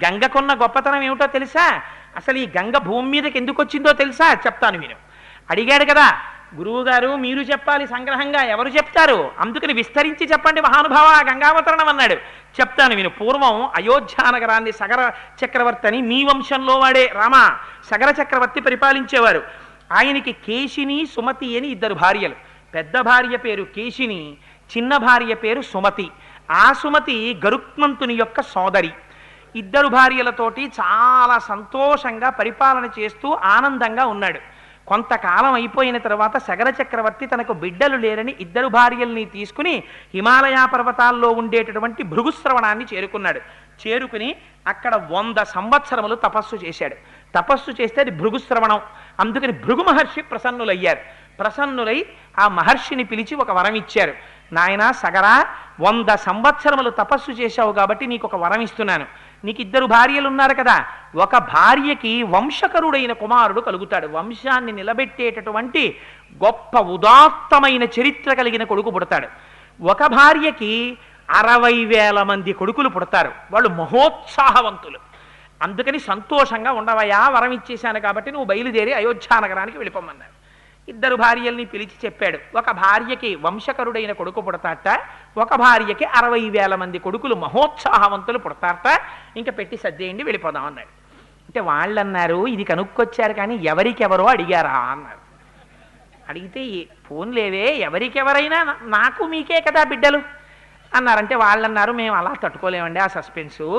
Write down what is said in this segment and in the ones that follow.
గంగకున్న గొప్పతనం ఏమిటో తెలుసా? అసలు ఈ గంగ భూమి మీదకి ఎందుకు వచ్చిందో తెలుసా? చెప్తాను విను. అడిగాడు కదా గురువు గారు, మీరు చెప్పాలి సంగ్రహంగా, ఎవరు చెప్తారు? అందుకని విస్తరించి చెప్పండి మహానుభావ గంగావతరణం అన్నాడు. చెప్తాను విను. పూర్వం అయోధ్యా నగరాన్ని సగర చక్రవర్తి అని, మీ వంశంలో వాడే రామ సగర చక్రవర్తి పరిపాలించేవారు. ఆయనకి కేశిని సుమతి అని ఇద్దరు భార్యలు. పెద్ద భార్య పేరు కేశిని, చిన్న భార్య పేరు సుమతి. ఆ సుమతి గరుత్మంతుని యొక్క సోదరి. ఇద్దరు భార్యలతోటి చాలా సంతోషంగా పరిపాలన చేస్తూ ఆనందంగా ఉన్నాడు. కొంతకాలం అయిపోయిన తర్వాత సగర చక్రవర్తి తనకు బిడ్డలు లేరని ఇద్దరు భార్యల్ని తీసుకుని హిమాలయ పర్వతాల్లో ఉండేటటువంటి భృగుశ్రవణాన్ని చేరుకున్నాడు. చేరుకుని అక్కడ 100 సంవత్సరములు తపస్సు చేశాడు. తపస్సు చేస్తే అది భృగుశ్రవణం. అందుకని భృగు మహర్షి ప్రసన్నులయ్యారు. ప్రసన్నులై ఆ మహర్షిని పిలిచి ఒక వరం ఇచ్చారు. నాయనా సగరా, 100 సంవత్సరములు తపస్సు చేశావు కాబట్టి నీకు ఒక వరం ఇస్తున్నాను. నీకు ఇద్దరు భార్యలు ఉన్నారు కదా, ఒక భార్యకి వంశకరుడైన కుమారుడు కలుగుతాడు. వంశాన్ని నిలబెట్టేటటువంటి గొప్ప ఉదాత్తమైన చరిత్ర కలిగిన కొడుకు పుడతాడు. ఒక భార్యకి 60,000 మంది కొడుకులు పుడతారు. వాళ్ళు మహోత్సాహవంతులు. అందుకని సంతోషంగా ఉండవయా, వరం ఇచ్చేశాను కాబట్టి నువ్వు బయలుదేరి అయోధ్యా నగరానికి వెళ్ళిపోమన్నారు. ఇద్దరు భార్యల్ని పిలిచి చెప్పాడు. ఒక భార్యకి వంశకరుడైన కొడుకు పుడతాట, ఒక భార్యకి 60,000 మంది కొడుకులు మహోత్సాహవంతులు పుడతారట. ఇంకా పెట్టి సర్దేయండి వెళ్ళిపోదాం అన్నాడు. అంటే వాళ్ళు అన్నారు, ఇది కనుక్కొచ్చారు కానీ ఎవరికెవరో అడిగారా అన్నారు. అడిగితే ఫోన్లేవే, ఎవరికెవరైనా నాకు మీకే కదా బిడ్డలు అన్నారంటే వాళ్ళు అన్నారు, మేము అలా తట్టుకోలేమండి ఆ సస్పెన్సు,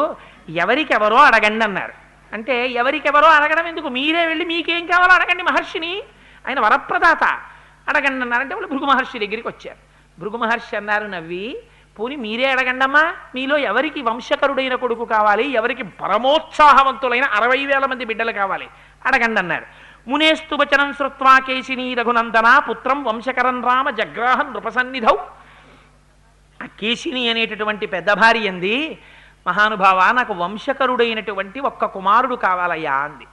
ఎవరికెవరో అడగండి అన్నారు. అంటే ఎవరికెవరో అడగడం ఎందుకు, మీరే వెళ్ళి మీకేం కావాలో అడగండి మహర్షిని, ఆయన వరప్రదాత, అడగండి అన్నారంటే వాళ్ళు భృగు మహర్షి దగ్గరికి వచ్చారు. భృగు మహర్షి అన్నారు నవ్వి, పోని మీరే అడగండమ్మా, మీలో ఎవరికి వంశకరుడైన కొడుకు కావాలి, ఎవరికి పరమోత్సాహవంతులైన 60,000 మంది బిడ్డలు కావాలి, అడగండి అన్నారు. మునేస్తు వచనం శ్రుత్వా కేశిని రఘునందన పుత్రం వంశకరం రామ జగ్రాహం నృపసన్నిధౌ. ఆ కేశిని అనేటటువంటి పెద్ద భార్య అంది, మహానుభావ నాకు వంశకరుడైనటువంటి ఒక్క కుమారుడు కావాలయ్యా అంది.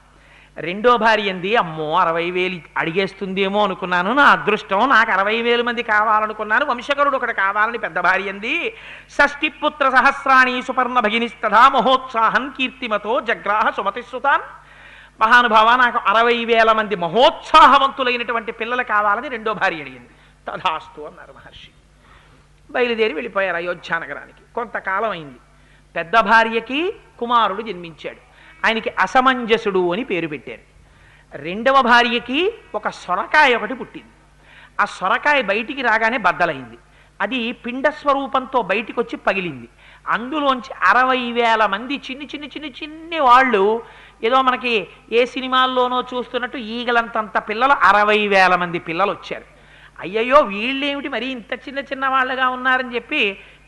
రెండో భార్య అంది, అమ్మో 60,000 అడిగేస్తుందేమో అనుకున్నాను, నా అదృష్టం, నాకు 60,000 మంది కావాలనుకున్నాను, వంశకరుడు ఒకటి కావాలని పెద్ద భార్య అంది. షష్ఠిపుత్ర సహస్రాణి సుపర్ణ భగినిస్తథా మహోత్సాహం కీర్తిమతో జగ్రాహ సుమతిశ్రుతాన్. మహానుభావ నాకు 60,000 మంది మహోత్సాహవంతులైనటువంటి పిల్లలు కావాలని రెండో భార్య అడిగింది. తథాస్తు అన్నారు మహర్షి. బయలుదేరి వెళ్ళిపోయారు అయోధ్యా నగరానికి. కొంతకాలం అయింది. పెద్ద భార్యకి కుమారుడు జన్మించాడు. ఆయనకి అసమంజసుడు అని పేరు పెట్టారు. రెండవ భార్యకి ఒక సొరకాయ ఒకటి పుట్టింది. ఆ సొరకాయ బయటికి రాగానే బద్దలైంది. అది పిండ స్వరూపంతో బయటికి వచ్చి పగిలింది. అందులోంచి 60,000 మంది చిన్ని వాళ్ళు, ఏదో మనకి ఏ సినిమాల్లోనో చూస్తున్నట్టు ఈగలంతంత పిల్లలు, 60,000 మంది పిల్లలు వచ్చారు. అయ్యయ్యో వీళ్ళేమిటి మరి ఇంత చిన్న వాళ్ళగా ఉన్నారని చెప్పి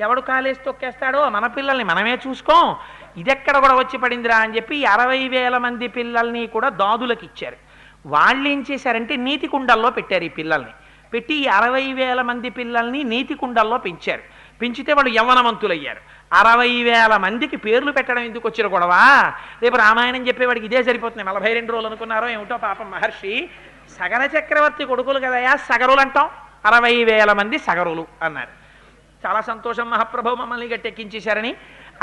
ఎవడు కాలేసి తొక్కేస్తాడో, మన పిల్లల్ని మనమే చూసుకోం, ఇదెక్కడ కూడా వచ్చి పడిందిరా అని చెప్పి 60,000 మంది పిల్లల్ని కూడా దాదులకు ఇచ్చారు. వాళ్ళు ఏం చేశారంటే నీతి కుండల్లో పెట్టారు. ఈ పిల్లల్ని పెట్టి 60,000 మంది పిల్లల్ని నీతి కుండల్లో పెంచారు. పెంచితే వాళ్ళు యవ్వనవంతులయ్యారు. 60,000 మందికి పేర్లు పెట్టడం ఎందుకు వచ్చిన గొడవ? రేపు రామాయణం చెప్పేవాడికి ఇదే సరిపోతుంది. 42 రోజులు అనుకున్నారో ఏమిటో పాపం మహర్షి. సగర చక్రవర్తి కొడుకులు కదయా సగరులు అంటాం, 60,000 మంది సగరులు అన్నారు. చాలా సంతోషం మహాప్రభు, మమ్మల్ని గట్టెక్కించేశారని.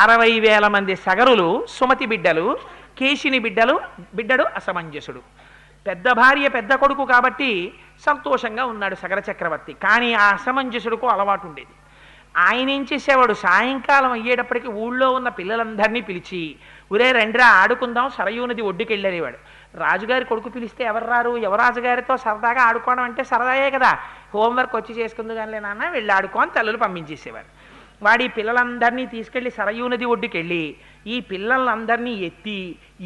60,000 మంది సగరులు సుమతి బిడ్డలు, కేశిని బిడ్డడు అసమంజసుడు. పెద్ద భార్య పెద్ద కొడుకు కాబట్టి సంతోషంగా ఉన్నాడు సగర చక్రవర్తి. కానీ ఆ అసమంజసుడుకు అలవాటు ఉండేది. ఆయన ఏం చేసేవాడు, సాయంకాలం అయ్యేటప్పటికి ఊళ్ళో ఉన్న పిల్లలందరినీ పిలిచి, ఒరే రండిరా ఆడుకుందాం, సరయూ నది ఒడ్డుకి వెళ్ళేవాడు. రాజుగారి కొడుకు పిలిస్తే ఎవరు రారు, యువరాజుగారితో సరదాగా ఆడుకోవడం అంటే సరదాయే కదా, హోంవర్క్ వచ్చి చేసుకుంది కానీ నాన్న వెళ్ళి ఆడుకో అని తల్లులు పంపించేసేవారు. వాడి పిల్లలందరినీ తీసుకెళ్లి సరయూ నది ఒడ్డుకి వెళ్ళి ఈ పిల్లలందరినీ ఎత్తి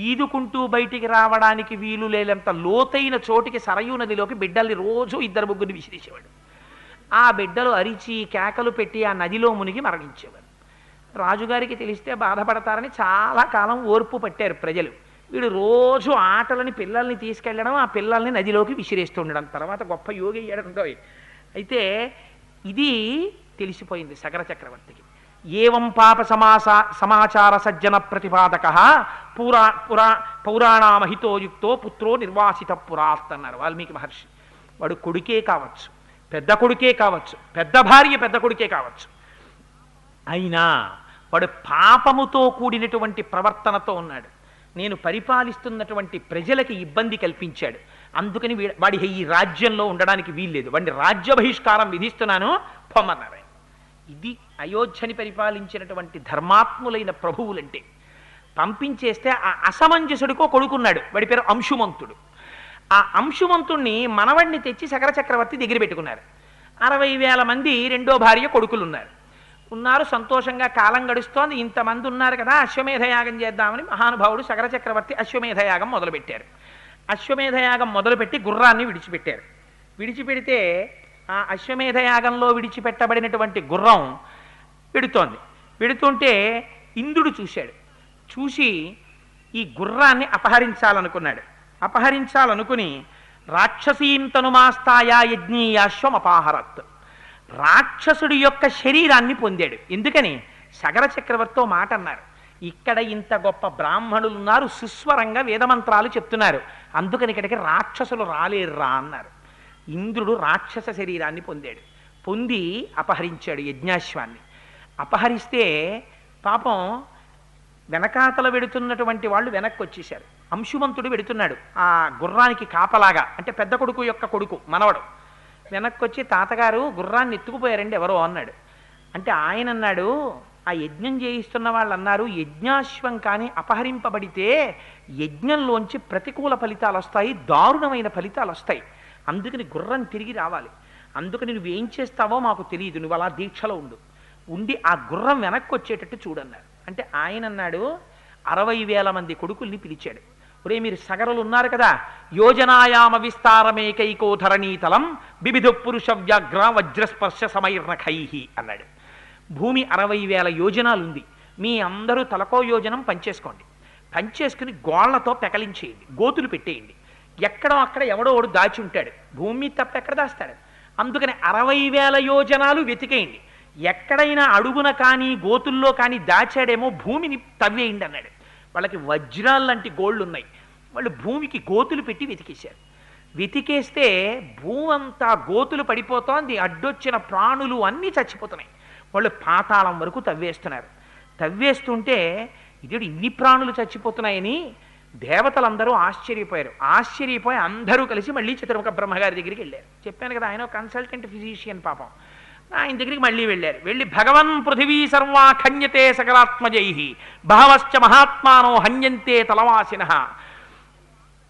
ఈదుకుంటూ బయటికి రావడానికి వీలు లేనంత లోతైన చోటికి సరయూ నదిలోకి బిడ్డల్ని రోజు 2-3 విసిరేసేవాడు. ఆ బిడ్డలు అరిచి కేకలు పెట్టి ఆ నదిలో మునిగి మరణించేవారు. రాజుగారికి తెలిస్తే బాధపడతారని చాలా కాలం ఓర్పు పట్టారు ప్రజలు. వీడు రోజు ఆటలని పిల్లల్ని తీసుకెళ్ళడం, ఆ పిల్లల్ని నదిలోకి విసిరేస్తుండడం. తర్వాత గొప్ప యోగి అయ్యాడంటో. అయితే ఇది తెలిసిపోయింది సగర చక్రవర్తికి. ఏవం పాప సమాచార సజ్జన ప్రతిపాదక పౌరాణామహితోయుక్తో పుత్రో నిర్వాసిత పురాత్ అన్నారు వాల్మీకి మహర్షి. వాడు కొడుకే కావచ్చు, పెద్ద కొడుకే కావచ్చు, పెద్ద భార్య పెద్ద కొడుకే కావచ్చు, అయినా వాడు పాపముతో కూడినటువంటి ప్రవర్తనతో ఉన్నాడు. నేను పరిపాలిస్తున్నటువంటి ప్రజలకి ఇబ్బంది కల్పించాడు, అందుకని వాడి ఈ రాజ్యంలో ఉండడానికి వీల్లేదు, వాడిని రాజ్య బహిష్కారం విధిస్తున్నాను, పొమ్మన్నారు. ఇది అయోధ్యని పరిపాలించినటువంటి ధర్మాత్ములైన ప్రభువులంటే. పంపించేస్తే ఆ అసమంజసుడికో కొడుకున్నాడు, వాడి పేరు అంశుమంతుడు. ఆ అంశుమంతుణ్ణి మనవడిని తెచ్చి శకర చక్రవర్తి దగ్గర పెట్టుకున్నారు. 60,000 మంది రెండో భార్య కొడుకులు ఉన్నారు, సంతోషంగా కాలం గడుస్తోంది. ఇంతమంది ఉన్నారు కదా, అశ్వమేధయాగం చేద్దామని మహానుభావుడు శకర చక్రవర్తి అశ్వమేధయాగం మొదలుపెట్టారు. అశ్వమేధయాగం మొదలుపెట్టి గుర్రాన్ని విడిచిపెట్టారు. విడిచిపెడితే ఆ అశ్వమేధయాగంలో విడిచిపెట్టబడినటువంటి గుర్రం వెడుతుంటే ఇంద్రుడు చూశాడు. చూసి ఈ గుర్రాన్ని అపహరించాలనుకున్నాడు. అపహరించాలనుకుని రాక్షసీం తనుమాస్తాయా యజ్ఞీయాశ్వం అపాహరత్, రాక్షసుడి యొక్క శరీరాన్ని పొందాడు. ఎందుకని? సగర చక్రవర్తితో మాట అన్నారు, ఇక్కడ ఇంత గొప్ప బ్రాహ్మణులు ఉన్నారు, సుస్వరంగా వేదమంత్రాలు చెప్తున్నారు, అందుకని ఇక్కడికి రాక్షసులు రాలేర్రా అన్నారు. ఇంద్రుడు రాక్షస శరీరాన్ని పొందాడు. పొంది అపహరించాడు యజ్ఞాశ్వాన్ని. అపహరిస్తే పాపం వెనకాతల వెడుతున్నటువంటి వాళ్ళు వెనక్కి వచ్చేశారు. అంశుమంతుడు వెడుతున్నాడు ఆ గుర్రానికి కాపలాగా, అంటే పెద్ద కొడుకు యొక్క కొడుకు మనవడు. వెనక్కి వచ్చి, తాతగారు గుర్రాన్ని ఎత్తుకుపోయారండి ఎవరో అన్నాడు. అంటే ఆయన అన్నాడు, ఆ యజ్ఞం చేయిస్తున్న వాళ్ళు అన్నారు, యజ్ఞాశ్వం కానీ అపహరింపబడితే యజ్ఞంలోంచి ప్రతికూల ఫలితాలు వస్తాయి, దారుణమైన ఫలితాలు వస్తాయి, అందుకని గుర్రం తిరిగి రావాలి, అందుకని నువ్వేం చేస్తావో మాకు తెలియదు, నువ్వు అలా దీక్షలో ఉండి ఆ గుర్రం వెనక్కి వచ్చేటట్టు చూడన్నారు. అంటే ఆయన అన్నాడు, 60,000 మంది కొడుకుల్ని పిలిచాడు. ఒరే మీరు సగరులు ఉన్నారు కదా, యోజనాయామ విస్తారమేకైకో ధరణీతలం బిబిధు పురుష వ్యాఘ్ర వజ్రస్పర్శ సమైర్నఖైహి అన్నాడు. భూమి 60,000 యోజనాలు ఉంది, మీ అందరూ తలకో యోజనం పంచేసుకోండి, పంచేసుకుని గోళ్లతో పెకలించేయండి, గోతులు పెట్టేయండి, ఎక్కడో అక్కడ ఎవడో ఒకడు దాచి ఉంటాడు, భూమి తప్ప ఎక్కడ దాస్తాడు, అందుకని 60,000 యోజనాలు వెతికేయండి, ఎక్కడైనా అడుగున కానీ గోతుల్లో కానీ దాచాడేమో భూమిని తవ్వేయండి అన్నాడు. వాళ్ళకి వజ్రాలు లాంటి గోళ్ళు ఉన్నాయి, వాళ్ళు భూమికి గోతులు పెట్టి వెతికేశారు. వెతికేస్తే భూమంతా గోతులు పడిపోతోంది, అడ్డొచ్చిన ప్రాణులు అన్నీ చచ్చిపోతున్నాయి. వాళ్ళు పాతాళం వరకు తవ్వేస్తున్నారు. తవ్వేస్తుంటే ఇదేడు ఇన్ని ప్రాణులు చచ్చిపోతున్నాయని దేవతలందరూ ఆశ్చర్యపోయారు. ఆశ్చర్యపోయి అందరూ కలిసి మళ్ళీ చతుర్ముఖ బ్రహ్మగారి దగ్గరికి వెళ్ళారు. చెప్పాను కదా, ఆయన కన్సల్టెంట్ ఫిజిషియన్ పాపం, ఆయన దగ్గరికి మళ్ళీ వెళ్ళారు. వెళ్ళి భగవన్ పృథివీ సర్వా ఖన్యతే సకలాత్మజై బహవశ్చ మహాత్మానో హన్యంతే తలవాసిన.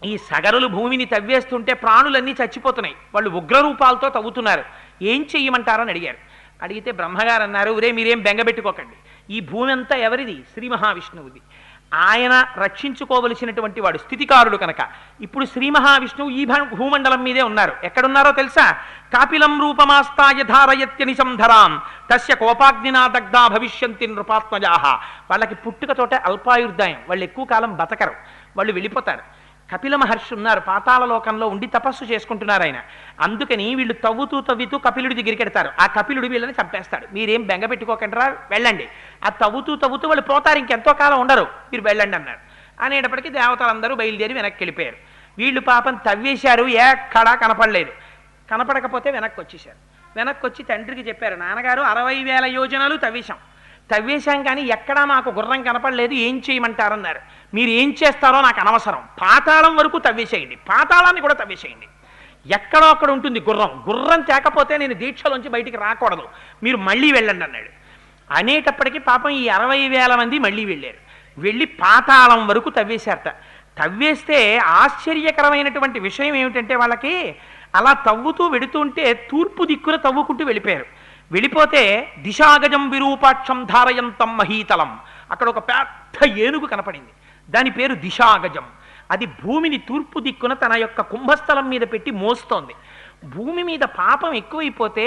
ఈ సగరులు భూమిని తవ్వేస్తుంటే ప్రాణులన్నీ చచ్చిపోతున్నాయి, వాళ్ళు ఉగ్రరూపాలతో తవ్వుతున్నారు, ఏం చెయ్యమంటారని అడిగారు. అడిగితే బ్రహ్మగారు అన్నారు, ఒరే మీరేం బెంగబెట్టుకోకండి, ఈ భూమి అంతా ఎవరిది? శ్రీ మహావిష్ణువుది, ఆయన రక్షించుకోవలసినటువంటి వాడు, స్థితికారుడు కనుక. ఇప్పుడు శ్రీ మహావిష్ణువు ఈ భూమండలం మీదే ఉన్నారు. ఎక్కడున్నారో తెలుసా? కాపిలం రూపమాస్తాయ ధారయత్యని సంధరాం తస్య కోపాగ్నినా దగ్ధా భవిష్యంతి నృపాత్మజాహ. వాళ్ళకి పుట్టుకతోటే అల్పాయుర్దాయం, వాళ్ళు ఎక్కువ కాలం బతకరు, వాళ్ళు వెళ్ళిపోతారు. కపిల మహర్షి ఉన్నారు, పాతాళ లోకంలో ఉండి తపస్సు చేసుకుంటున్నారు ఆయన. అందుకని వీళ్ళు తవ్వుతూ కపిలుడి దగ్గరికి వెడతారు. ఆ కపిలుడు వీళ్ళని చంపేస్తాడు. మీరేం బెంగ పెట్టుకోకండిరా, వెళ్ళండి. ఆ తవ్వుతూ వాళ్ళు పోతారు, ఇంకెంతో కాలం ఉండరు, మీరు వెళ్ళండి అన్నారు. అనేటప్పటికీ దేవతలందరూ బయలుదేరి వెనక్కి వెళ్ళిపోయారు. వీళ్ళు పాపం తవ్వేశారు, ఎక్కడా కనపడలేదు. కనపడకపోతే వెనక్కి వచ్చేశారు. వెనక్కి వచ్చి తండ్రికి చెప్పారు, నాన్నగారు 60,000 యోజనాలు తవ్వేశాం కానీ ఎక్కడా మాకు గుర్రం కనపడలేదు, ఏం చేయమంటారన్నారు. మీరు ఏం చేస్తారో నాకు అనవసరం, పాతాళం వరకు తవ్వేసేయండి, పాతాళాన్ని కూడా తవ్వేసేయండి, ఎక్కడో అక్కడ ఉంటుంది గుర్రం తేకపోతే నేను దీక్షలోంచి బయటికి రాకూడదు, మీరు మళ్ళీ వెళ్ళండి అన్నాడు. అనేటప్పటికీ పాపం ఈ 60,000 మంది మళ్ళీ వెళ్ళారు. వెళ్ళి పాతాళం వరకు తవ్వేశారట. తవ్వేస్తే ఆశ్చర్యకరమైనటువంటి విషయం ఏమిటంటే, వాళ్ళకి అలా తవ్వుతూ వెడుతుంటే తూర్పు దిక్కున తవ్వుకుంటూ వెళ్ళిపోయారు. వెళ్ళిపోతే దిశాగజం విరూపాక్షం ధారయంతం మహీతలం, అక్కడ ఒక పెద్ద ఏనుగు కనపడింది, దాని పేరు దిశాగజం. అది భూమిని తూర్పు దిక్కున తన యొక్క కుంభస్థలం మీద పెట్టి మోస్తోంది. భూమి మీద పాపం ఎక్కువైపోతే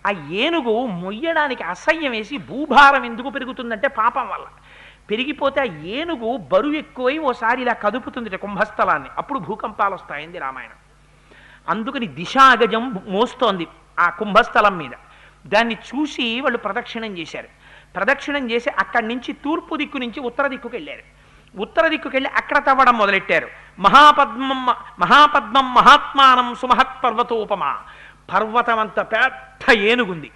ఆ ఏనుగు మొయ్యడానికి అసహ్యం వేసి, భూభారం ఎందుకు పెరుగుతుందంటే పాపం వల్ల పెరిగిపోతే ఆ ఏనుగు బరువు ఎక్కువై ఓసారి ఇలా కదుపుతుంది కుంభస్థలాన్ని, అప్పుడు భూకంపాలు వస్తాయింది రామాయణం. అందుకని దిశాగజం మోస్తోంది ఆ కుంభస్థలం మీద. దాన్ని చూసి వాళ్ళు ప్రదక్షిణం చేశారు. ప్రదక్షిణం చేసి అక్కడి నుంచి తూర్పు దిక్కు నుంచి ఉత్తర దిక్కుకు వెళ్ళారు. ఉత్తర దిక్కుకు వెళ్ళి అక్కడ తవ్వడం మొదలెట్టారు. మహాపద్మం మహాత్మానం సుమహత్ పర్వతోపమా, పర్వతం అంత పెద్ద ఏనుగుంది,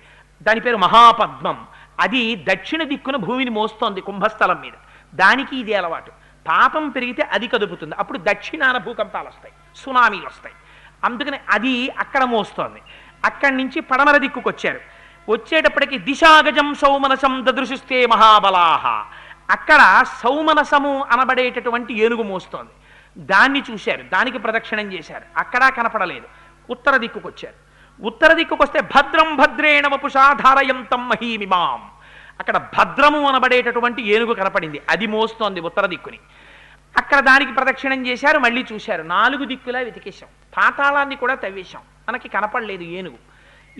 దాని పేరు మహాపద్మం. అది దక్షిణ దిక్కున భూమిని మోస్తోంది కుంభస్థలం మీద. దానికి ఇది అలవాటు. పాపం పెరిగితే అది కదుపుతుంది. అప్పుడు దక్షిణాన భూకంపాలు వస్తాయి, సునామీలు వస్తాయి. అందుకని అది అక్కడ మోస్తోంది. అక్కడి నుంచి పడమర దిక్కుకు వచ్చారు. వచ్చేటప్పటికి దిశాగజం సౌమనసం దదృశిస్తే మహాబలాహ. అక్కడ సౌమనసము అనబడేటటువంటి ఏనుగు మోస్తోంది. దాన్ని చూశారు, దానికి ప్రదక్షిణం చేశారు. అక్కడ కనపడలేదు. ఉత్తర దిక్కుకు వచ్చారు. ఉత్తర దిక్కుకు వస్తే భద్రం భద్రేణ వపుషా ధారయంతం మహీమిమాం. అక్కడ భద్రము అనబడేటటువంటి ఏనుగు కనపడింది. అది మోస్తోంది ఉత్తర దిక్కుని. అక్కడ దానికి ప్రదక్షిణం చేశారు. మళ్ళీ చూశారు. 4 దిక్కులా వెతికేశాం, పాతాళాన్ని కూడా తవ్వేశాం, మనకి కనపడలేదు ఏనుగు.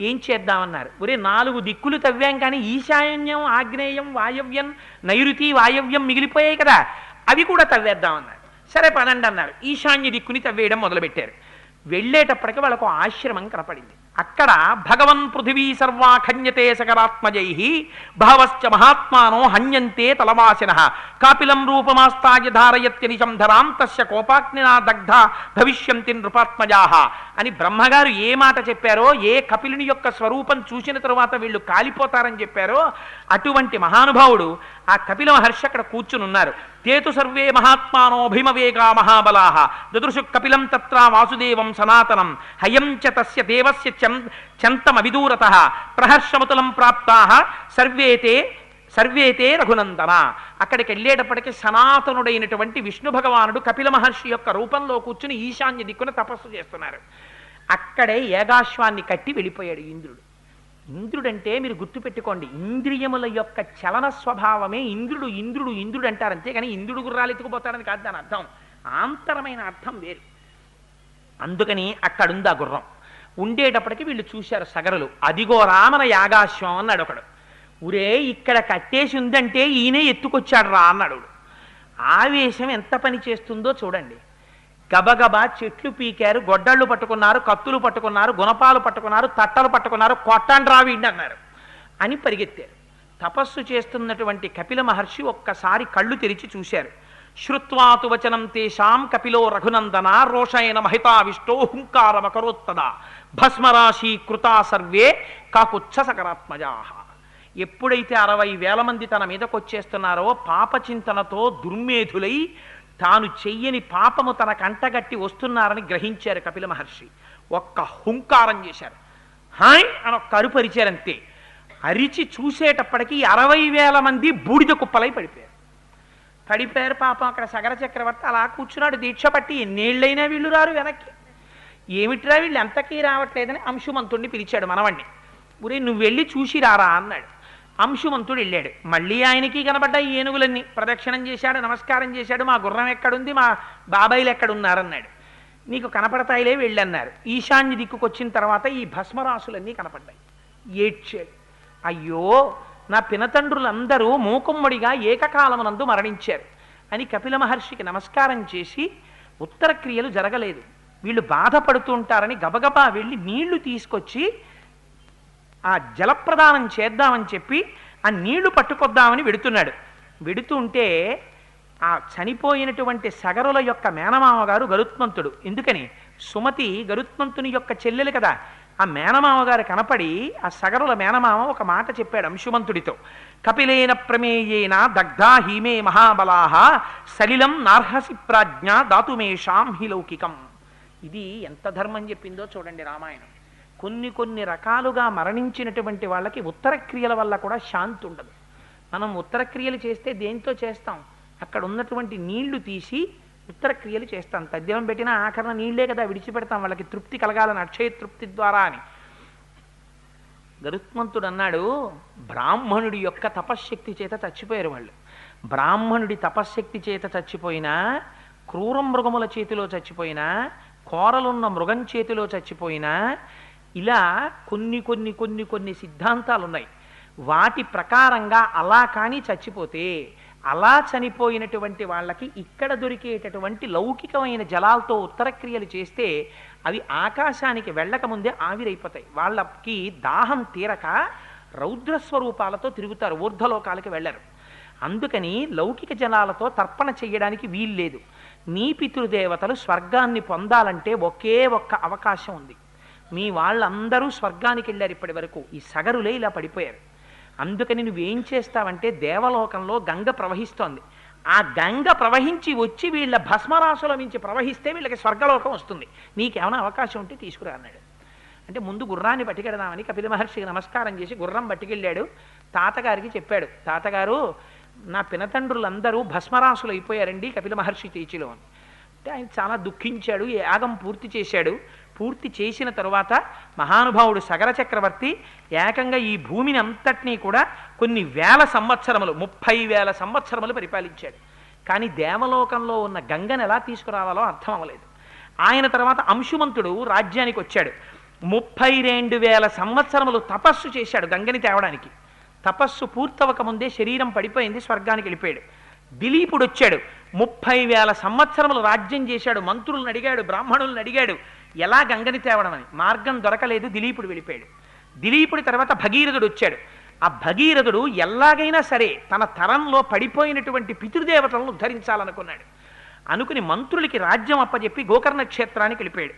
ఏం చేద్దామన్నారు. ఒరే 4 దిక్కులు తవ్వాం కానీ ఈశాన్యం, ఆగ్నేయం, వాయవ్యం, నైరుతి, వాయవ్యం మిగిలిపోయాయి కదా, అవి కూడా తవ్వేద్దామన్నారు. సరే పదండి అన్నారు. ఈశాన్య దిక్కుని తవ్వేయడం మొదలుపెట్టారు. వెళ్ళేటప్పటికి వాళ్ళకు ఆశ్రమం కనపడింది. అక్కడ భగవన్ పృథివీ సర్వా ఖన్యతే సకరాత్మజై బహవశ్చ మహాత్మానో హన్యంతే తలవాసిన కాపిలం రూపమాస్తాయ ధారయత్యనిశం ధరాం తస్య కోపాగ్నినా దగ్ధ భవిష్యంతి నృపాత్మజా అని బ్రహ్మగారు ఏ మాట చెప్పారో, ఏ కపిలుని యొక్క స్వరూపం చూసిన తరువాత వీళ్ళు కాలిపోతారని చెప్పారో, అటువంటి మహానుభావుడు ఆ కపిల మహర్షి అక్కడ కూర్చుని ఉన్నారు. తేతు సర్వే మహాత్మానో భీమవేగా మహాబలాః దదృశు కపిలం తత్ర వాసుదేవం సనాతనం హయం చ తస్య దేవస్య చంతమవిదూరతః ప్రహర్షమతులం ప్రాప్తాః సర్వేతే రఘునందన. అక్కడికి వెళ్ళేటప్పటికీ సనాతనుడైనటువంటి విష్ణు భగవానుడు కపిల మహర్షి యొక్క రూపంలో కూర్చుని ఈశాన్య దిక్కున తపస్సు చేస్తున్నారు. అక్కడే ఏగాశ్వాన్ని కట్టి వెళ్ళిపోయాడు ఇంద్రుడు. ఇంద్రుడంటే మీరు గుర్తుపెట్టుకోండి, ఇంద్రియముల యొక్క చలన స్వభావమే ఇంద్రుడు. ఇంద్రుడు ఇంద్రుడు అంటారు అంతే, కానీ ఇంద్రుడు గుర్రాలు ఎత్తుకుపోతాడని కాదు దాని అర్థం. ఆంతరమైన అర్థం వేరు. అందుకని అక్కడుంది ఆ గుర్రం. ఉండేటప్పటికి వీళ్ళు చూశారు సగరులు. అదిగో రామన యాగాశ్వం అన్నాడు ఒకడు. ఉరే ఇక్కడ కట్టేసి ఉందంటే ఈయనే ఎత్తుకొచ్చాడు రా అన్నాడు. ఆవేశం ఎంత పని చేస్తుందో చూడండి. గబగబా చెట్లు పీకారు, గొడ్డళ్ళు పట్టుకున్నారు, కత్తులు పట్టుకున్నారు, గుణపాలు పట్టుకున్నారు, తట్టలు పట్టుకున్నారు. కొట్టండి రా వీడిని అన్నారు అని పరిగెత్తారు. తపస్సు చేస్తున్నటువంటి కపిల మహర్షి ఒక్కసారి కళ్ళు తెరిచి చూశారు. శ్రుత్వాతు వచనం తేషాం కపిలో రఘునందన రోషయన మహితావిష్టో హుంకారమకరోత్తదా భస్మరాశి కృతా సర్వే కాకుచ్చ సకరాత్మజా. ఎప్పుడైతే 60,000 మంది తన మీదకొచ్చేస్తున్నారో పాపచింతనతో దుర్మేధులై తాను చెయ్యని పాపము తన కంటగట్టి వస్తున్నారని గ్రహించారు కపిల మహర్షి. ఒక్క హుంకారం చేశారు. హాయ్ అని ఒక్క అరుపరిచారంతే. అరిచి చూసేటప్పటికీ 60,000 మంది బూడిద కుప్పలై పడిపోయారు. పాపం అక్కడ సగర చక్రవర్తి అలా కూర్చున్నాడు దీక్ష పట్టి. ఎన్నేళ్ళైనా వీళ్ళు రారు వెనక్కి. ఏమిట్రా వీళ్ళు ఎంతకీ రావట్లేదని అంశుమంతుడిని పిలిచాడు మనవణ్ణి. ఊరే నువ్వు వెళ్ళి చూసి రారా అన్నాడు. అంశుమంతుడు వెళ్ళాడు. మళ్ళీ ఆయనకి కనబడ్డాయి ఏనుగులన్నీ. ప్రదక్షిణం చేశాడు, నమస్కారం చేశాడు. మా గుర్రం ఎక్కడుంది, మా బాబాయిలు ఎక్కడున్నారన్నాడు. నీకు కనపడతాయిలే వెళ్ళన్నారు. ఈశాన్య దిక్కుకు వచ్చిన తర్వాత ఈ భస్మరాశులన్నీ కనపడ్డాయి. ఏడ్చాడు. అయ్యో నా పినతండ్రులందరూ మూకుమ్మడిగా ఏకకాలమునందు మరణించారు అని కపిల మహర్షికి నమస్కారం చేసి, ఉత్తర క్రియలు జరగలేదు, వీళ్ళు బాధపడుతూ ఉంటారని గబగబా వెళ్ళి నీళ్లు తీసుకొచ్చి ఆ జలప్రదానం చేద్దామని చెప్పి ఆ నీళ్లు పట్టుకొద్దామని వెడుతున్నాడు. వెడుతుంటే ఆ చనిపోయినటువంటి సగరుల యొక్క మేనమామ గారు గరుత్మంతుడు. ఎందుకని సుమతి గరుత్మంతుని యొక్క చెల్లెలు కదా. ఆ మేనమామ గారు కనపడి ఆ సగరుల మేనమామ ఒక మాట చెప్పాడు అంశుమంతుడితో. కపిలేన ప్రమేయేన దగ్ధా హీమే మహాబలాహ సలిలం నార్హసి ప్రాజ్ఞ దాతుమేషాం హి లౌకికం. ఇది ఎంత ధర్మం చెప్పిందో చూడండి రామాయణం. కొన్ని రకాలుగా మరణించినటువంటి వాళ్ళకి ఉత్తర క్రియల వల్ల కూడా శాంతి ఉండదు. మనం ఉత్తర క్రియలు చేస్తే దేంతో చేస్తాం? అక్కడ ఉన్నటువంటి నీళ్లు తీసి ఉత్తర క్రియలు చేస్తాం. తద్యం పెట్టినా ఆఖరణ నీళ్లే కదా విడిచిపెడతాం, వాళ్ళకి తృప్తి కలగాలని, అక్షయ తృప్తి ద్వారా అని. గరుత్మంతుడు అన్నాడు, బ్రాహ్మణుడి యొక్క తపశ్శక్తి చేత చచ్చిపోయారు వాళ్ళు. బ్రాహ్మణుడి తపశ్శక్తి చేత చచ్చిపోయినా, క్రూర మృగముల చేతిలో చచ్చిపోయినా, కోరలున్న మృగం చేతిలో చచ్చిపోయినా, ఇలా కొన్ని సిద్ధాంతాలు ఉన్నాయి. వాటి ప్రకారంగా అలా కానీ చచ్చిపోతే, అలా చనిపోయినటువంటి వాళ్ళకి ఇక్కడ దొరికేటటువంటి లౌకికమైన జలాలతో ఉత్తర క్రియలు చేస్తే అవి ఆకాశానికి వెళ్ళకముందే ఆవిరైపోతాయి. వాళ్ళకి దాహం తీరక రౌద్రస్వరూపాలతో తిరుగుతారు, ఊర్ధ్వలోకాలకి వెళ్ళరు. అందుకని లౌకిక జలాలతో తర్పణ చెయ్యడానికి వీల్లేదు. నీ పితృదేవతలు స్వర్గాన్ని పొందాలంటే ఒకే ఒక్క అవకాశం ఉంది. మీ వాళ్ళందరూ స్వర్గానికి వెళ్ళారు ఇప్పటి వరకు. ఈ సగరులే ఇలా పడిపోయారు. అందుకని నువ్వేం చేస్తావంటే దేవలోకంలో గంగ ప్రవహిస్తోంది. ఆ గంగ ప్రవహించి వచ్చి వీళ్ళ భస్మరాశుల నుంచి ప్రవహిస్తే వీళ్ళకి స్వర్గలోకం వస్తుంది. నీకేమైనా అవకాశం ఉంటే తీసుకురా అన్నాడు. అంటే ముందు గుర్రాన్ని పట్టుకెడదామని కపిల మహర్షికి నమస్కారం చేసి గుర్రం పట్టుకెళ్ళాడు. తాతగారికి చెప్పాడు, తాతగారు నా పినతండ్రులందరూ భస్మరాశులు అయిపోయారండి కపిల మహర్షి తీర్చిలో అని. అంటే ఆయన చాలా దుఃఖించాడు. యాగం పూర్తి చేశాడు. పూర్తి చేసిన తరువాత మహానుభావుడు సగర చక్రవర్తి ఏకంగా ఈ భూమిని అంతటినీ కూడా కొన్ని వేల సంవత్సరములు 30,000 సంవత్సరములు పరిపాలించాడు. కానీ దేవలోకంలో ఉన్న గంగను ఎలా తీసుకురావాలో అర్థం అవ్వలేదు. ఆయన తర్వాత అంశుమంతుడు రాజ్యానికి వచ్చాడు. 32,000 సంవత్సరములు తపస్సు చేశాడు గంగని తేవడానికి. తపస్సు పూర్తవక ముందే శరీరం పడిపోయింది, స్వర్గానికి వెళ్ళిపోయాడు. దిలీపుడు వచ్చాడు, 30,000 సంవత్సరములు రాజ్యం చేశాడు. మంత్రులను అడిగాడు, బ్రాహ్మణులను అడిగాడు ఎలా గంగని తేవడం అని. మార్గం దొరకలేదు, దిలీపుడు వెళ్ళిపోయాడు. దిలీపుడి తర్వాత భగీరథుడు వచ్చాడు. ఆ భగీరథుడు ఎలాగైనా సరే తన తరంలో పడిపోయినటువంటి పితృదేవతలను ఉద్ధరించాలనుకున్నాడు. అనుకుని మంత్రులకి రాజ్యం అప్పచెప్పి గోకర్ణ క్షేత్రానికి వెళ్ళిపోయాడు.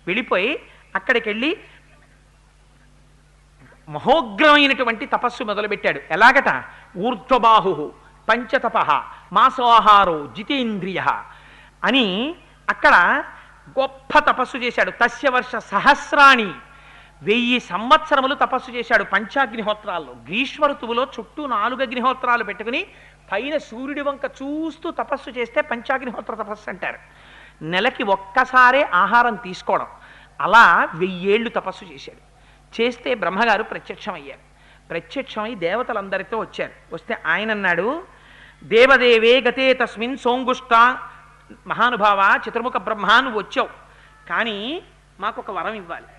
వెళ్ళిపోయి అక్కడికి వెళ్ళి మహోగ్రమైనటువంటి తపస్సు మొదలుపెట్టాడు. ఎలాగట, ఊర్ధ్వబాహు పంచతప మాసోహారో జితేంద్రియ అని అక్కడ గొప్ప తపస్సు చేశాడు. తస్య వర్ష సహస్రాణి 1000 సంవత్సరములు తపస్సు చేశాడు పంచాగ్నిహోత్రాల్లో. గ్రీష్మ ఋతువులో చుట్టూ 4 అగ్నిహోత్రాలు పెట్టుకుని పైన సూర్యుడి వంక చూస్తూ తపస్సు చేస్తే పంచాగ్నిహోత్ర తపస్సు అంటారు. నెలకి ఒక్కసారే ఆహారం తీసుకోవడం. అలా 1000 ఏళ్ళు తపస్సు చేశాడు. చేస్తే బ్రహ్మగారు ప్రత్యక్షమయ్యారు. ప్రత్యక్షమై దేవతలందరితో వచ్చారు. వస్తే ఆయన అన్నాడు, దేవదేవే గతే తస్మిన్ సోంగుష్ట, మహానుభావ చతుర్ముఖ బ్రహ్మ నువ్వు వచ్చావు, కానీ మాకు ఒక వరం ఇవ్వాలి.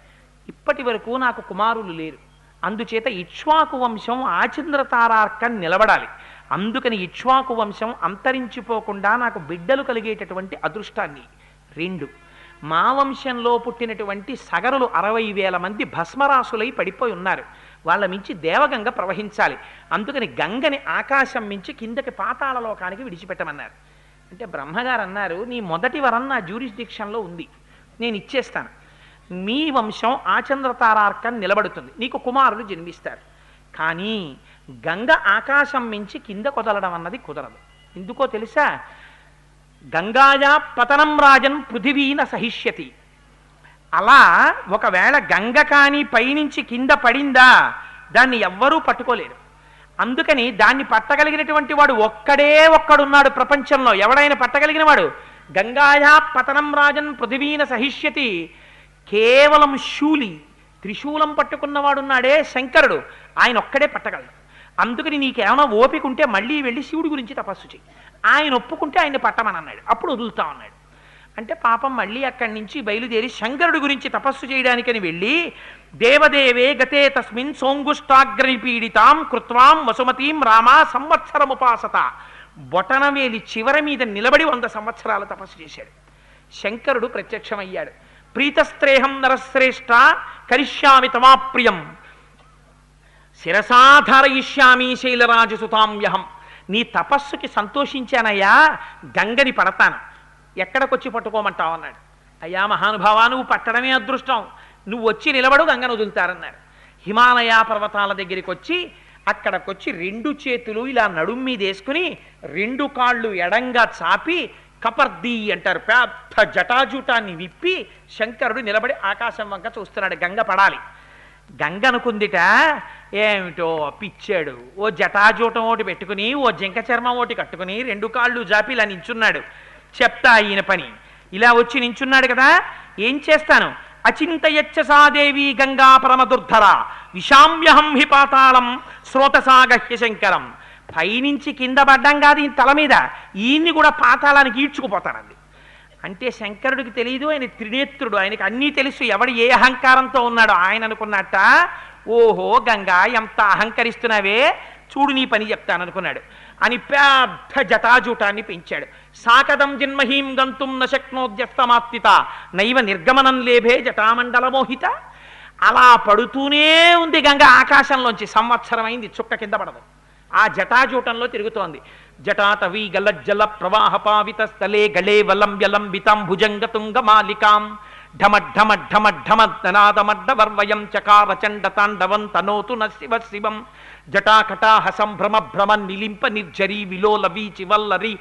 ఇప్పటి వరకు నాకు కుమారులు లేరు, అందుచేత ఇక్ష్వాకు వంశం ఆచంద్రతారార్కం నిలబడాలి. అందుకని ఇక్ష్వాకు వంశం అంతరించిపోకుండా నాకు బిడ్డలు కలిగేటటువంటి అదృష్టాన్ని. 2, మా వంశంలో పుట్టినటువంటి సగరులు 60,000 మంది భస్మరాశులై పడిపోయి ఉన్నారు, వాళ్ళ మించి దేవగంగ ప్రవహించాలి. అందుకని గంగని ఆకాశం మించి కిందకి పాతాళ లోకానికి విడిచిపెట్టమన్నారు. అంటే బ్రహ్మగారు అన్నారు, నీ మొదటి వరం నా జ్యూరిస్డిక్షన్లో ఉంది, నేను ఇచ్చేస్తాను. మీ వంశం ఆచంద్రతారార్కం నిలబడుతుంది, నీకు కుమారులు జన్మిస్తారు. కానీ గంగ ఆకాశం మించి కింద కొదలడం అన్నది కుదరదు. ఎందుకో తెలుసా? గంగాయా పతనం రాజన్ పృథివీన సహిష్యతి. అలా ఒకవేళ గంగ కానీ పైనుంచి కింద పడిందా దాన్ని ఎవ్వరూ పట్టుకోలేరు. అందుకని దాన్ని పట్టగలిగినటువంటి వాడు ఒక్కడున్నాడు ప్రపంచంలో. ఎవడైనా పట్టగలిగిన వాడు గంగాయా పతనం రాజన్ పృథివీన సహిష్యతి. కేవలం శూలి, త్రిశూలం పట్టుకున్నవాడున్నాడే శంకరుడు, ఆయన ఒక్కడే పట్టగలడు. అందుకని నీకేమైనా ఓపిక ఉంటే మళ్ళీ వెళ్ళి శివుడి గురించి తపస్సు చెయ్యి, ఆయన ఒప్పుకుంటే ఆయన్ని పట్టమని అన్నాడు. అప్పుడు వదులుతా అన్నాడు. అంటే పాపం మళ్ళీ అక్కడి నుంచి బయలుదేరి శంకరుడి గురించి తపస్సు చేయడానికని వెళ్ళి, దేవదేవే గతే తస్మిన్ సోంగుష్టాగ్రపీడితాం కృత్వాం వసుమతీం రామా సంవత్సరముపాసత. బొటనవేలి చివరి మీద నిలబడి 100 సంవత్సరాలు తపస్సు చేశాడు. శంకరుడు ప్రత్యక్షమయ్యాడు. ప్రీతస్త్రేహం నరశ్రేష్ఠ కరిష్యామి తమాప్రియం శిరసాధారయిష్యామి శైలరాజసుతాంయహం. నీ తపస్సుకి సంతోషించానయ్యా, గంగని పడతాను, ఎక్కడికొచ్చి పట్టుకోమంటావు అన్నాడు. అయ్యా మహానుభావా, నువ్వు పట్టడమే అదృష్టం, నువ్వు వచ్చి నిలబడు, గంగను వదులుతారన్నారు. హిమాలయ పర్వతాల దగ్గరికి వచ్చి అక్కడికొచ్చి 2 చేతులు ఇలా నడుం మీద వేసుకుని 2 కాళ్ళు ఎడంగా చాపి కపర్ది అంటారు, పెద్ద జటాజూటాన్ని విప్పి శంకరుడు నిలబడి ఆకాశం వంక చూస్తున్నాడు. గంగ పడాలి. గంగ అనుకుందిట, ఏమిటో పిచ్చాడు, ఓ జటాజూటం ఒకటి పెట్టుకుని ఓ జింక చర్మం ఒకటి కట్టుకుని 2 కాళ్ళు జాపి ఇలా నించున్నాడు. చెప్తా ఈయన పని. ఇలా వచ్చి నించున్నాడు కదా, ఏం చేస్తాను? అచింతయచ్చసాదేవి గంగా పరమదుర్ధర విషామ్యహం హి పాతాళం స్రోతసాగహ్య శంకరం. పైనుంచి కింద పడ్డం కాదు ఈయన తల మీద, ఈయన్ని కూడా పాతాళానికి ఈడ్చుకుపోతానంది. అంటే శంకరుడికి తెలియదు, ఆయన త్రినేత్రుడు, ఆయనకి అన్నీ తెలుసు ఎవడు ఏ అహంకారంతో ఉన్నాడో. ఆయన అనుకున్నట్ట, ఓహో గంగా ఎంత అహంకరిస్తున్నావే, చూడు నీ పని చెప్తాననుకున్నాడు. అని పెద్ద జటాజూటాన్ని పెంచాడు. సాకదం జన్మహీం గంతుం నశక్నోద్యస్తమాత్తిత నైవ నిర్గమనం లేభే జటామండలమోహిత. అలా పడుతూనే ఉంది గంగ ఆకాశంలోంచి. సంవత్సరమైంది, చుక్క కింద పడదు. ఆ జటాజూటంలో తిరుగుతోంది. జటాటవీ గలజ్జల ప్రవాహ పావిత స్థలే గళే వలంబ్యలంబితాం భుజంగ తుంగ మాలికాం ఢమఢమఢమఢమద్దనాదమడ్డవర్వయం చకార చండ తాండవం తనోతు న శివ శివం జటాకటాహ సంభ్రమ భ్రమ నిలింప నిర్జరీ విలోల వీచి వల్లరి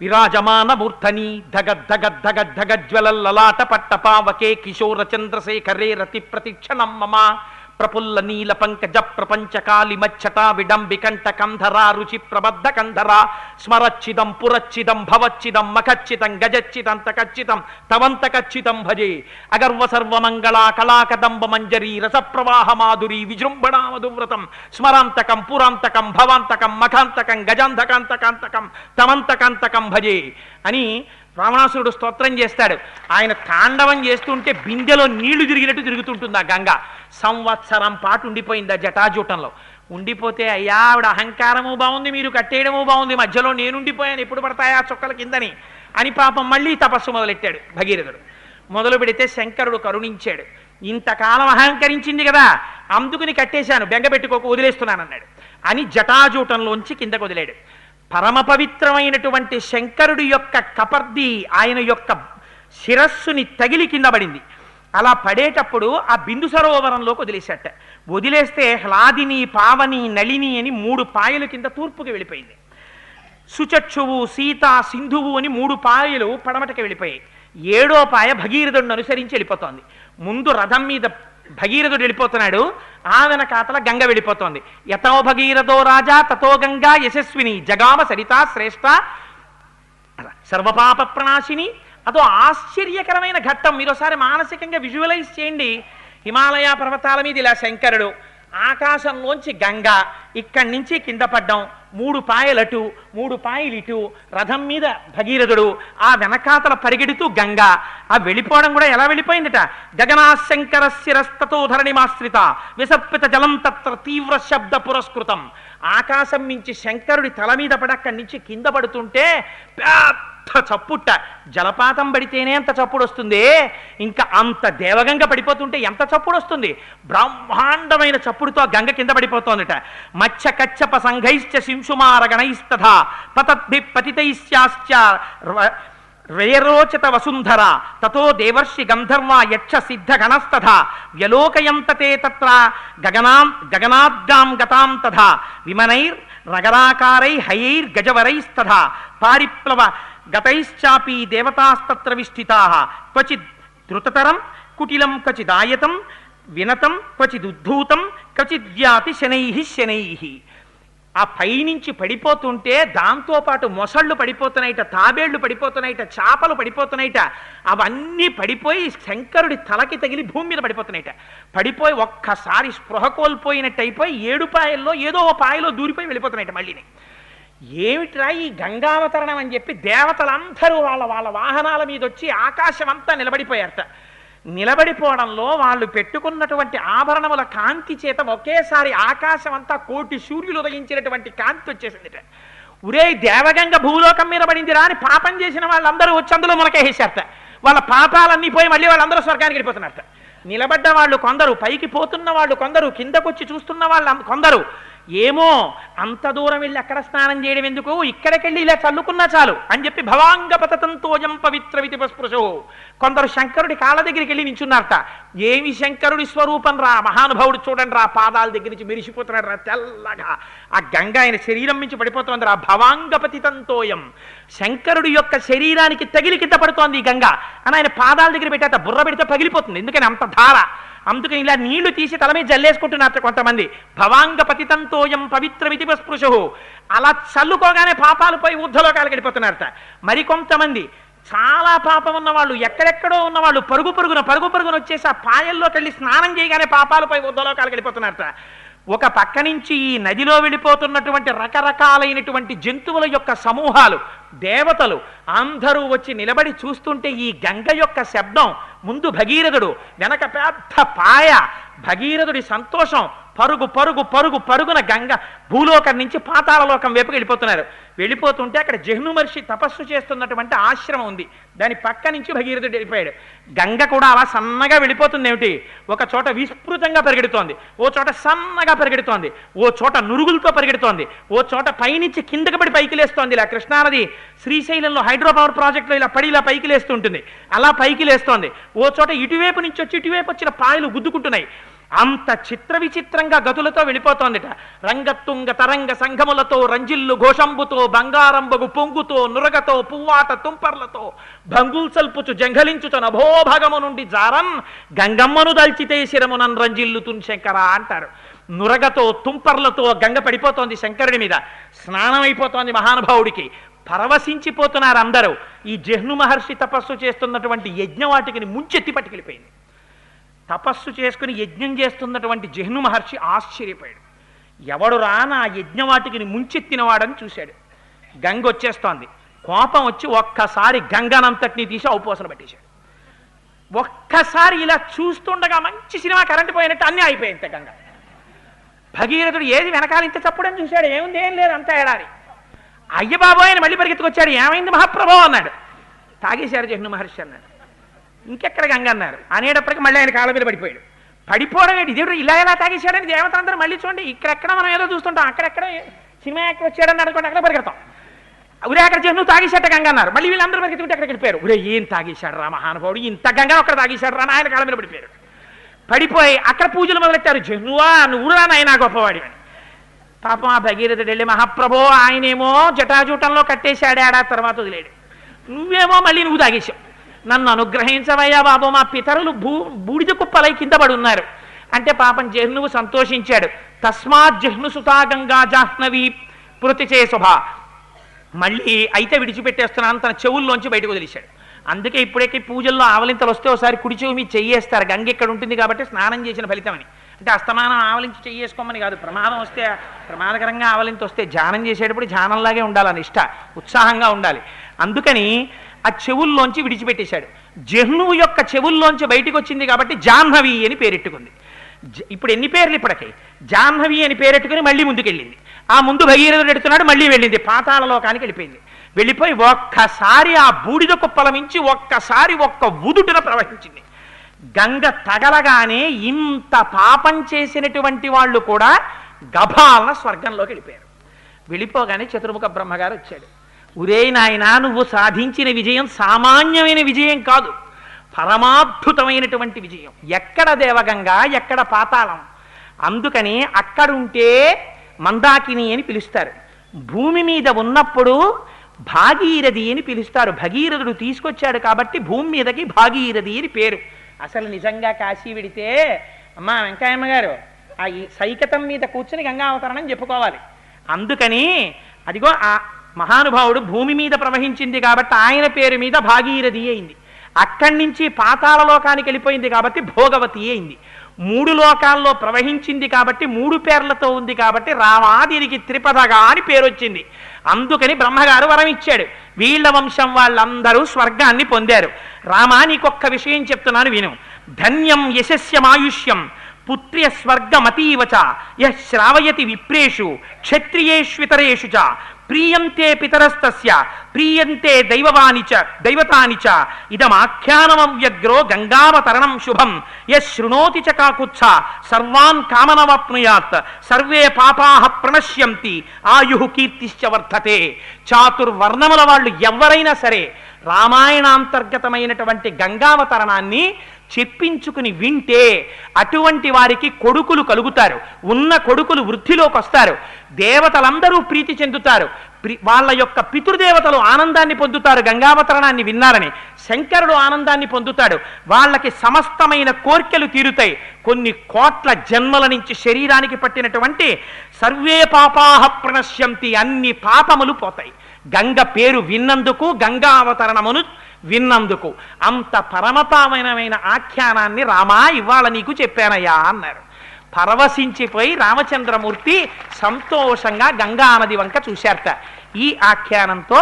విరాజమాన మూర్ధని ధగ పట్ట పావకే కిశోర చంద్రశేఖరే రతి ప్రతిక్షణం మమ ప్రపుల్ల నీల పంకజ ప్రపంచ కాళి మచ్చటా విడంబికంఠ కంధరా రుచి ప్రబద్ధ కంధరా స్మరచ్చిదం పురచ్చిదం భవచ్చిదం మఖచ్చితం గజచ్చితం తకచ్చితం తవంత కచ్చితం భజే అగర్వ సర్వమంగళా కళాకదంబ మంజరీ రసప్రవాహ మాధురీ విజృంభణా మధువ్రతం స్మరాంతకం పురాంతకం భవాంతకం మఖాంతకం గజాంధకాంతకాంతకం తమంతకాంతకం భజే అని రావణాసురుడు స్తోత్రం చేస్తాడు. ఆయన తాండవం చేస్తుంటే బిందెలో నీళ్లు తిరిగినట్టు తిరుగుతుంటుంది ఆ గంగ. సంవత్సరం పాటు ఉండిపోయింది ఆ జటాజూటంలో. ఉండిపోతే అయ్యా ఆవిడ అహంకారము బాగుంది, మీరు కట్టేయడము బాగుంది, మధ్యలో నేనుండిపోయాను, ఎప్పుడు పడతాయా చుక్కల కిందని అని పాపం మళ్ళీ తపస్సు మొదలెట్టాడు భగీరథుడు. మొదలు పెడితే శంకరుడు కరుణించాడు. ఇంతకాలం అహంకరించింది కదా, అందుకుని కట్టేశాను, బెంగపెట్టుకోక వదిలేస్తున్నానన్నాడు అని జటాజూటంలోంచి కిందకు వదిలాడు. పరమ పవిత్రమైనటువంటి శంకరుడి యొక్క కపర్ది ఆయన యొక్క శిరస్సుని తగిలి కింద పడింది. అలా పడేటప్పుడు ఆ బిందు సరోవరంలోకి వదిలేశాట. వదిలేస్తే హ్లాదిని పావని నళిని అని 3 పాయలు కింద తూర్పుకి వెళ్ళిపోయింది. సుచక్షువు సీత సింధువు అని 3 పాయలు పడమటకి వెళ్ళిపోయాయి. 7వ పాయ భగీరథుడిని అనుసరించి వెళ్ళిపోతోంది. ముందు రథం మీద భగీరథుడు వెళ్ళిపోతున్నాడు, ఆ వెనకాతల గంగ వెళ్ళిపోతోంది. యతో భగీరథో రాజా తతో గంగా యశస్విని జగామ సరితా శ్రేష్ఠ సర్వపాప ప్రణాశిని. అదో ఆశ్చర్యకరమైన ఘట్టం. మీరు ఒకసారి మానసికంగా విజువలైజ్ చేయండి. హిమాలయ పర్వతాల మీద ఇలా శంకరుడు, ఆకాశంలోంచి గంగ, ఇక్కడి నుంచి కింద పడ్డం, 3 పాయలటు 3 పాయలు ఇటు, రథం మీద భగీరథుడు, ఆ వెనకాతల పరిగెడుతూ గంగ. ఆ వెళ్ళిపోవడం కూడా ఎలా వెళ్ళిపోయిందట, గగనాశంకర శిరస్తతో ధరణిమాశ్రిత విసర్పిత జలం తత్ర తీవ్ర శబ్ద పురస్కృతం. ఆకాశం నుంచి శంకరుడి తల మీద పడి అక్కడి నుంచి కింద పడుతుంటే పెద్ద చప్పుట్ట. జలపాతం పడితేనే అంత చప్పుడు వస్తుంది, ఇంకా అంత దేవగంగ పడిపోతుంటే ఎంత చప్పుడు వస్తుంది. బ్రహ్మాండమైన చప్పుడుతో గంగ కింద పడిపోతోందట. మత్స్య కచ్చప సంఘైశ్చ శింశుమార గణైస్తథా పతద్భి పతితైశ్చాశ్చ రేరోచత వసుంధర తతో దేవర్షి గంధర్వ యక్ష సిద్ధ గణస్తథా వ్యలోకయంతతే తత్ర గగనాద్గాం గతాం తథా విమనైర్ నగరాకారై హయైర్ గజవరైస్తథా పారిప్లవ గతైశ్చాపి దేవతాస్తత్ర విష్ఠితాః క్వచిద్ ధృతతరం కుటిలం క్వచిదాయతం వినతం క్వచిదుద్ధూతం క్వచిద్యాతి శనైః శనైః. ఆ పైనుంచి పడిపోతుంటే దాంతోపాటు మొసళ్ళు పడిపోతున్నాయిట, తాబేళ్లు పడిపోతున్నాయిట, చేపలు పడిపోతున్నాయిట. అవన్నీ పడిపోయి శంకరుడి తలకి తగిలి భూమి మీద పడిపోతున్నాయిట. పడిపోయి ఒక్కసారి స్పృహ కోల్పోయినట్టు అయిపోయి 7 పాయల్లో ఏదో ఓ పాయలో దూరిపోయి వెళ్ళిపోతున్నాయిట మళ్ళీని. ఏమిట్రా ఈ గంగావతరణం అని చెప్పి దేవతలందరూ వాళ్ళ వాళ్ళ వాహనాల మీద వచ్చి ఆకాశం అంతా నిలబడిపోయారట. నిలబడిపోవడంలో వాళ్ళు పెట్టుకున్నటువంటి ఆభరణముల కాంతి చేత ఒకేసారి ఆకాశం అంతా 1,000,000 సూర్యులు ఉదయించినటువంటి కాంతి వచ్చేసిందిట. ఉరే దేవగంగ భూలోకం మీద పడిందిరా అని పాపం చేసిన వాళ్ళందరూ వచ్చి అందులో మునకేసారట. వాళ్ళ పాపాలన్నీ పోయి మళ్ళీ వాళ్ళందరూ స్వర్గానికి వెళ్ళిపోతున్నారట. నిలబడ్డ వాళ్ళు కొందరు, పైకి పోతున్న వాళ్ళు కొందరు, కిందకొచ్చి చూస్తున్న వాళ్ళు కొందరు. ఏమో అంత దూరం వెళ్ళి అక్కడ స్నానం చేయడం ఎందుకు, ఇక్కడికెళ్ళి ఇలా చల్లుకున్నా చాలు అని చెప్పి భవాంగ పతతంతోయం పవిత్ర వితిపస్పృశో. కొందరు శంకరుడి కాళ్ళ దగ్గరికి వెళ్ళి నించున్నారట. ఏమి శంకరుడి స్వరూపం రా, మహానుభావుడు చూడండి రా, పాదాల దగ్గర నుంచి మెరిసిపోతున్నాడు రా తెల్లగా. ఆ గంగ ఆయన శరీరం నుంచి పడిపోతుంది రా. భవాంగ పతితంతోయం, శంకరుడి యొక్క శరీరానికి తగిలి కింద పడుతోంది ఈ గంగ అని ఆయన పాదాల దగ్గర పెట్టేట. బుర్ర పెడితే పగిలిపోతుంది, ఎందుకని అంత ధార. అందుకని ఇలా నీళ్లు తీసి తల మీద జల్లేసుకుంటున్నారట కొంతమంది. భవాంగ పతితంతోయం పవిత్ర వితిపస్పృశు. అలా చల్లుకోగానే పాపాలు పోయి ఊర్ధ్వలోకాలకు వెళ్ళిపోతున్నారట. మరికొంతమంది చాలా పాపం ఉన్నవాళ్ళు, ఎక్కడెక్కడో ఉన్నవాళ్ళు పరుగు పరుగున వచ్చేసి ఆ పాయల్లోకి వెళ్ళి స్నానం చేయగానే పాపాలు పోయి ఊర్ధ్వలోకాలకు వెళ్ళిపోతున్నారట. ఒక పక్క నుంచి ఈ నదిలో వెళ్ళిపోతున్నటువంటి రకరకాలైనటువంటి జంతువుల యొక్క సమూహాలు, దేవతలు అందరూ వచ్చి నిలబడి చూస్తుంటే ఈ గంగ యొక్క శబ్దం, ముందు భగీరథుడు, వెనక పెద్ద పాయ, భగీరథుడి సంతోషం, పరుగు పరుగు పరుగు పరుగున గంగ భూలోకం నుంచి పాతాళలోకం వైపుకి వెళ్ళిపోతున్నారు. వెళ్ళిపోతుంటే అక్కడ జహ్ను మహర్షి తపస్సు చేస్తున్నటువంటి ఆశ్రమం ఉంది. దాని పక్క నుంచి భగీరథుడు వెళ్ళిపోయాడు. గంగ కూడా అలా సన్నగా వెళ్ళిపోతుంది. ఏమిటి, ఒక చోట విస్తృతంగా పరిగెడుతోంది, ఓ చోట సన్నగా పరిగెడుతోంది, ఓ చోట నురుగులతో పరిగెడుతోంది, ఓ చోట పైనుంచి కిందకి పడి పైకి లేస్తోంది. ఇలా కృష్ణానది శ్రీశైలంలో హైడ్రో పవర్ ప్రాజెక్టులో ఇలా పడి ఇలా పైకి లేస్తూ ఉంటుంది. అలా పైకి లేస్తోంది. ఓ చోట ఇటువైపు నుంచి వచ్చి ఇటువైపు వచ్చిన పాయలు గుద్దుకుంటున్నాయి. అంత చిత్ర విచిత్రంగా గతులతో వెళ్ళిపోతోందిట. రంగతుంగ తరంగ సంఘములతో రంజిల్లు ఘోషంబుతో బంగారంబగు పొంగుతో నురగతో పువ్వాట తుంపర్లతో భంగుల్ సల్పుచు జంఘలించుచు నభోభాగము నుండి జారన్ గంగమ్మను దల్చితే శిరమునన్ రంజిల్లుతున్ శంకర అంటారు. నురగతో తుంపర్లతో గంగ పడిపోతోంది శంకరుడి మీద. స్నానం అయిపోతోంది మహానుభావుడికి. పరవశించిపోతున్నారు అందరూ. ఈ జహ్ను మహర్షి తపస్సు చేస్తున్నటువంటి యజ్ఞవాటికిని ముంచెత్తి పట్టుకెళ్ళిపోయింది. తపస్సు చేసుకుని యజ్ఞం చేస్తున్నటువంటి జహ్ను మహర్షి ఆశ్చర్యపోయాడు. ఎవడురా నా యజ్ఞవాటికిని ముంచెత్తినవాడని చూశాడు. గంగ వచ్చేస్తోంది. కోపం వచ్చి ఒక్కసారి గంగనంతటిని తీసి ఔపోసన పట్టేశాడు. ఒక్కసారి ఇలా చూస్తుండగా మంచి సినిమా కరెంటు పోయినట్టు అన్నీ అయిపోయింది. గంగ భగీరథుడు ఏది వెనకాల ఇంత చప్పుడని చూశాడు. ఏముంది, ఏం లేదు, అంతా ఏడారి. అయ్య బాబోయ్ అని మళ్ళీ పరిగెత్తుకొచ్చాడు. ఏమైంది మహాప్రభో అన్నాడు. తాగేశారు జహ్ను మహర్షి అన్నాడు. ఇంకెక్కడ గంగ అన్నారు. అనేటప్పటికి మళ్ళీ ఆయన కాళ్ళ మీద పడిపోయాడు. పడిపోవడం ఏంటి, ఇదేవిడు ఇలా ఎలా తాగేశాడని దేవతలందరూ మళ్ళీ చూడండి. ఇక్కడెక్కడ మనం ఏదో చూస్తుంటాం, అక్కడెక్కడ సినిమా యాక్టర్ వచ్చాడని అనుకోండి, అక్కడ పరిగెడతాం. ఉరే అక్కడ జహ్ను తాగేశాట గంగ అన్నారు. మళ్ళీ వీళ్ళందరూ పరిగెత్తుకుంటే అక్కడికి వెళ్ళిపోయారు. ఉరే ఏం తాగేశాడు రా మహానుభావుడు, ఇంత గంగ అక్కడ తాగేశాడు రా, ఆయన కాళ్ళ మీద పడిపోయారు. పడిపోయి అక్కడ పూజలు మొదలెట్టారు. జహ్నువా నువ్వు రా నాయనా గొప్పవాడి అని. పాపం ఆ భగీరథుడు వెళ్ళి, మహాప్రభో ఆయనేమో జటాజూటంలో కట్టేశాడా, తర్వాత వదిలేడు. నువ్వేమో మళ్ళీ నువ్వు తాగేశావు. నన్ను అనుగ్రహించవయ్యా బాబు, మా పితరులు బూడిద కుప్పలై కింద పడి ఉన్నారు అంటే పాపం జహ్నువు సంతోషించాడు. తస్మాత్ జహ్ను సుతా గంగా జాహ్నవి పురతిచే శుభ. మళ్ళీ అయితే విడిచిపెట్టేస్తున్నాను తన చెవుల్లోంచి బయటకు వదిలేశాడు. అందుకే ఇప్పుడేకి పూజల్లో ఆవలింతలు వస్తే ఒకసారి కుడి చెవి మీద చెయ్యేస్తారు. గంగ ఇక్కడ ఉంటుంది కాబట్టి స్నానం చేసిన ఫలితమని. అంటే అస్తమానం ఆవలించి చెయ్యేసుకోమని కాదు. ప్రమాదం వస్తే, ప్రమాదకరంగా ఆవలింత వస్తే ధ్యానం చేసేటప్పుడు ధ్యానంలాగే ఉండాలని ఇష్ట ఉత్సాహంగా ఉండాలి. అందుకని ఆ చెవుల్లోంచి విడిచిపెట్టేశాడు. జహ్నువు యొక్క చెవుల్లోంచి బయటికి వచ్చింది కాబట్టి జాహ్నవి అని పేరెట్టుకుంది. ఇప్పుడు ఎన్ని పేర్లు ఇప్పటికీ? జాహ్నవి అని పేరెట్టుకుని మళ్ళీ ముందుకెళ్ళింది. ఆ ముందు భగీరథుడు ఎడుతున్నాడు, మళ్ళీ వెళ్ళింది పాతాళలోకానికి వెళ్ళిపోయింది. వెళ్ళిపోయి ఒక్కసారి ఆ బూడిద కుప్పల నుంచి ఒక్కసారి ఒక్క ఉదుటున ప్రవహించింది. గంగ తగలగానే ఇంత పాపం చేసినటువంటి వాళ్ళు కూడా గభాలన స్వర్గంలోకి వెళ్ళిపోయారు. వెళ్ళిపోగానే చతుర్ముఖ బ్రహ్మగారు వచ్చాడు. ఉరే నాయనా, నువ్వు సాధించిన విజయం సామాన్యమైన విజయం కాదు, పరమాద్భుతమైనటువంటి విజయం. ఎక్కడ దేవగంగా, ఎక్కడ పాతాళం. అందుకని అక్కడుంటే మందాకిని అని పిలుస్తారు. భూమి మీద ఉన్నప్పుడు భాగీరథి అని పిలుస్తారు. భగీరథుడు తీసుకొచ్చాడు కాబట్టి భూమి మీదకి భాగీరథి అని పేరు. అసలు నిజంగా కాశీ విడితే అమ్మా వెంకయ్యమ్మ గారు ఆ సైకతం మీద కూర్చుని గంగావతరణం చెప్పుకోవాలి. అందుకని అదిగో ఆ మహానుభావుడు భూమి మీద ప్రవహించింది కాబట్టి ఆయన పేరు మీద భాగీరథి అయింది. అక్కడి నుంచి పాతాళలోకానికి వెళ్ళిపోయింది కాబట్టి భోగవతి అయింది. 3 లోకాల్లో ప్రవహించింది కాబట్టి 3 పేర్లతో ఉంది కాబట్టి రామాదిరికి త్రిపదగా అని పేరు వచ్చింది. అందుకని బ్రహ్మగారు వరం ఇచ్చాడు. వీళ్ళ వంశం వాళ్ళందరూ స్వర్గాన్ని పొందారు. రామా నీకొక్క విషయం చెప్తున్నాను విను. ధన్యం యశస్యమాయుష్యం పుత్ర్య స్వర్గమతీవచ యః శ్రావయతి విప్రేషు క్షత్రియేష్వితరేషు చ ప్రీయంతే పితరస్తస్య ప్రీయంతే దైవతాని చ ఇదమాఖ్యానమవ్యగ్రో గంగావతరణం శుభం యః శృణోతి చ కాకుత్స సర్వాన్ కామనవాప్నుయాత్ సర్వే పాపాః ప్రణశ్యంతి ఆయుః కీర్తిశ్చ వర్ధతే. చాతుర్వర్ణముల వాళ్ళు ఎవరైనా సరే రామాయణాంతర్గతమైనటువంటి గంగావతరణాన్ని చెప్పించుకుని వింటే అటువంటి వారికి కొడుకులు కలుగుతారు. ఉన్న కొడుకులు వృద్ధిలోకి వస్తారు. దేవతలందరూ ప్రీతి చెందుతారు. వాళ్ళ యొక్క పితృదేవతలు ఆనందాన్ని పొందుతారు గంగావతరణాన్ని విన్నారని. శంకరుడు ఆనందాన్ని పొందుతాడు. వాళ్ళకి సమస్తమైన కోర్కెలు తీరుతాయి. కొన్ని కోట్ల జన్మల నుంచి శరీరానికి పట్టినటువంటి సర్వే పాపాః ప్రణశ్యంతి, అన్ని పాపములు పోతాయి గంగ పేరు విన్నందుకు, గంగావతరణమును విన్నందుకు. అంత పరమపావనమైన ఆఖ్యానాన్ని రామా ఇవాళ నీకు చెప్పానయ్యా అన్నారు. పరవశించిపోయి రామచంద్రమూర్తి సంతోషంగా గంగా నది వంక చూశారట. ఈ ఆఖ్యానంతో